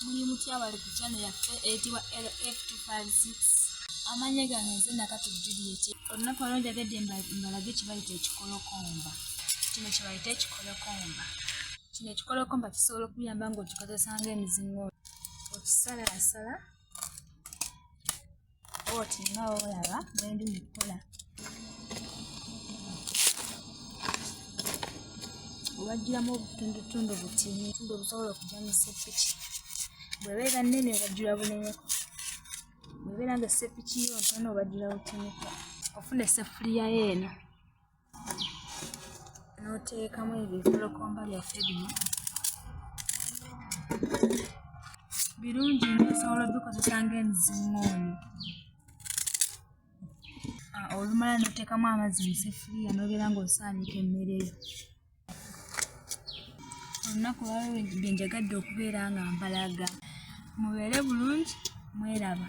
Muli mutya bali ku channel yaffe eyitibwa LF256. Amanya gange nze Nakato Juliet. Olunaku olwo njagadde mbalage kye bayita ekikolokomba. Kino kye bayita ekikolokomba. Kino ekikolokomba kisobola okuyamba ng'okikozesa ng'emizingo. Okisalasala oti nga olaba bwe ndi mu kukola. Obajjiramu obutundutundu butini obusobola okujja mu seppiki. Bw'ebeera nnene obajjula bunenyeko. Bw'ebeera nga seppiki yo ntono obajjula butiniko. Ofuna esseffuliya yo eno n'oteekamu ebikolokomba byaffe bino. Birungi nnyo osobola obikozesa ng'emizingoonyo. Olumala n'oteekamu amazzi mu sseffuliya n'obeera ng'osaanika emmere yo. Olunaku olwalwo bye njagadde okubeera nga mbalaga. Mubeere bulungi, mweraba.